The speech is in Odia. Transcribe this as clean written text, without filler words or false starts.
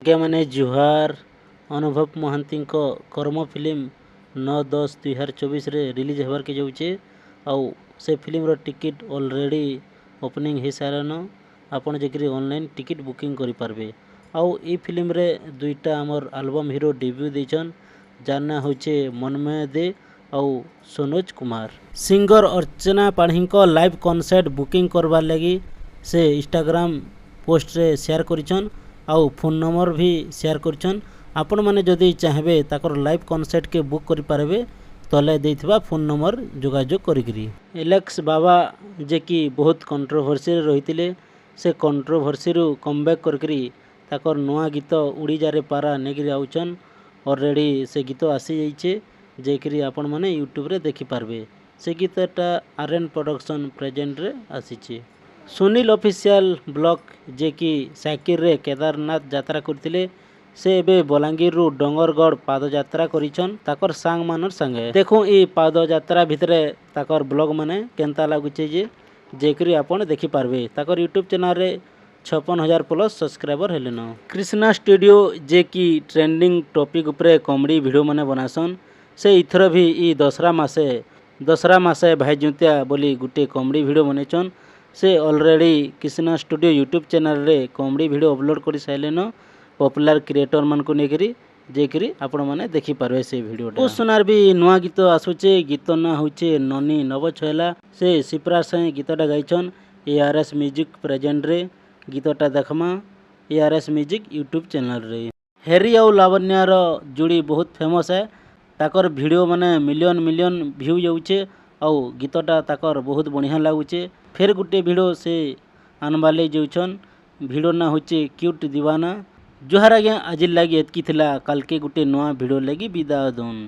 ଆଜ୍ଞା ମାନେ ଜୁହାର। ଅନୁଭବ ମହାନ୍ତିଙ୍କ କର୍ମ ଫିଲ୍ମ 9/10/2024 ରିଲିଜ୍ ହେବାର୍କେ ଯାଉଛେ। ଆଉ ସେ ଫିଲ୍ମର ଟିକେଟ୍ ଅଲରେଡ଼ି ଓପନିଂ ହେଇସାରିଲାନ। ଆପଣ ଯାଇକରି ଅନଲାଇନ୍ ଟିକେଟ୍ ବୁକିଂ କରିପାରବେ। ଆଉ এই ଫିଲ୍ମରେ ଦୁଇଟା ଆମର ଆଲବମ୍ ହିରୋ ଡେବ୍ୟୁ ଦେଇଛନ୍, ଯାର ନାଁ ହଉଛେ ମନ୍ମୟ ଦେ ଆଉ ସୋନୋଜ କୁମାର। ସିଙ୍ଗର ଅର୍ଚ୍ଚନା ପାଢ଼ୀଙ୍କ ଲାଇଭ୍ କନସର୍ଟ ବୁକିଂ କରବାର୍ ଲାଗି ସେ ଇନ୍ଷ୍ଟାଗ୍ରାମ ପୋଷ୍ଟରେ ସେୟାର କରିଛନ୍ ଆଉ ଫୋନ୍ ନମ୍ବର भी ସେୟାର କରିଛନ୍। ଆପଣ ମାନେ ଯଦି ଚାହିଁବେ ତାଙ୍କର ଲାଇଭ୍ କନସର୍ଟକେ ବୁକ୍ କରିପାରିବେ ତଲେ ଦେଇଥିବା ଫୋନ୍ ନମ୍ବର ଯୋଗାଯୋଗ କରିକିରି। ଏଲେକ୍ସ ବାବା ଯେ କି ବହୁତ କଣ୍ଟ୍ରୋଭର୍ସିରେ ରହିଥିଲେ, ସେ କଣ୍ଟ୍ରୋଭର୍ସିରୁ କମବ୍ୟାକ୍ କରିକିରି ତାଙ୍କର ନୂଆ ଗୀତ ଉଡ଼ିଯାରେ ପାରା ନେଇକିରି ଆଉଛନ୍। ଅଲରେଡ଼ି ସେ ଗୀତ ଆସିଯାଇଛେ, ଯାଇକିରି ଆପଣମାନେ ୟୁଟ୍ୟୁବରେ ଦେଖିପାରିବେ। ସେ ଗୀତଟା ଆର୍ଏନ୍ ପ୍ରଡକ୍ସନ୍ ପ୍ରେଜେଣ୍ଟରେ ଆସିଛେ। ସୁନୀଲ ଅଫିସିଆଲ ବ୍ଲଗ ଯେ କି ସାଇକେଲରେ କେଦାରନାଥ ଯାତ୍ରା କରିଥିଲେ, ସେ ଏବେ ବଲାଙ୍ଗୀରରୁ ଡଙ୍ଗରଗଡ଼ ପାଦଯାତ୍ରା କରିଛନ୍ ତାକର ସାଙ୍ଗମାନର ସାଙ୍ଗେ। ଦେଖୁଁ ଏ ପାଦଯାତ୍ରା ଭିତରେ ତାକର ବ୍ଲଗ ମାନେ କେନ୍ତା ଲାଗୁଛେ ଯେ ଯାଇକରି ଆପଣ ଦେଖିପାରିବେ। ତାକର ୟୁଟ୍ୟୁବ ଚ୍ୟାନେଲରେ 56,000 ପ୍ଲସ୍ ସବସ୍କ୍ରାଇବର ହେଲେନ। କ୍ରିଷ୍ଣା ଷ୍ଟୁଡ଼ିଓ ଯେ କି ଟ୍ରେଣ୍ଡିଂ ଟପିକ୍ ଉପରେ କମେଡ଼ି ଭିଡ଼ିଓ ମାନେ ବନାସନ୍, ସେ ଇଥର ବି ଇ ଦଶରା ମାସେ ଭାଇଜୁତିଆ ବୋଲି ଗୋଟେ କମେଡ଼ି ଭିଡ଼ିଓ ବନେଇଛନ୍। ସେ ଅଲରେଡ଼ି କ୍ରିଷ୍ଣା ଷ୍ଟୁଡ଼ିଓ ୟୁଟ୍ୟୁବ ଚ୍ୟାନେଲରେ କମେଡ଼ି ଭିଡ଼ିଓ ଅପଲୋଡ଼ କରି ସାରିଲେନ। ପପୁଲାର କ୍ରିଏଟର ମାନଙ୍କୁ ନେଇକରି ଯାଇକରି ଆପଣମାନେ ଦେଖିପାରିବେ ସେ ଭିଡ଼ିଓଟା। ଓ ସୁନାର ବି ନୂଆ ଗୀତ ଆସୁଛେ। ଗୀତ ନାଁ ହଉଛେ ନନି ନବ ଛଇଲା। ସେ ସିପ୍ରା ସାଇଁ ଗୀତଟା ଗାଇଛନ୍ ARS ମ୍ୟୁଜିକ୍ ପ୍ରେଜେଣ୍ଟରେ। ଗୀତଟା ଦେଖମା ARS ମ୍ୟୁଜିକ୍ ୟୁଟ୍ୟୁବ ଚ୍ୟାନେଲରେ। ହେରି ଆଉ ଲାବଣ୍ୟାର ଯୋଡ଼ି ବହୁତ ଫେମସ୍ ହେ। ତାକର ଭିଡ଼ିଓ ମାନେ ମିଲିୟନ ଭ୍ୟୁ ଯାଉଛେ ଆଉ ଗୀତଟା ତାକର ବହୁତ ବଢ଼ିଆ ଲାଗୁଛେ। ଫେର୍ ଗୋଟେ ଭିଡ଼ିଓ ସେ ଆନବାର୍ ଲାଗି ଯାଉଛନ୍। ଭିଡ଼ିଓ ନାଁ ହଉଛେ କ୍ୟୁଟ୍ ଦିୱାନା। ଜୁହାର ଆଜ୍ଞା, ଆଜିର ଲାଗି ଏତ୍କି ଥିଲା। କାଲକେ ଗୋଟେ ନୂଆ ଭିଡ଼ିଓ ଲାଗି ବିଦାୟ ଦଉନ୍।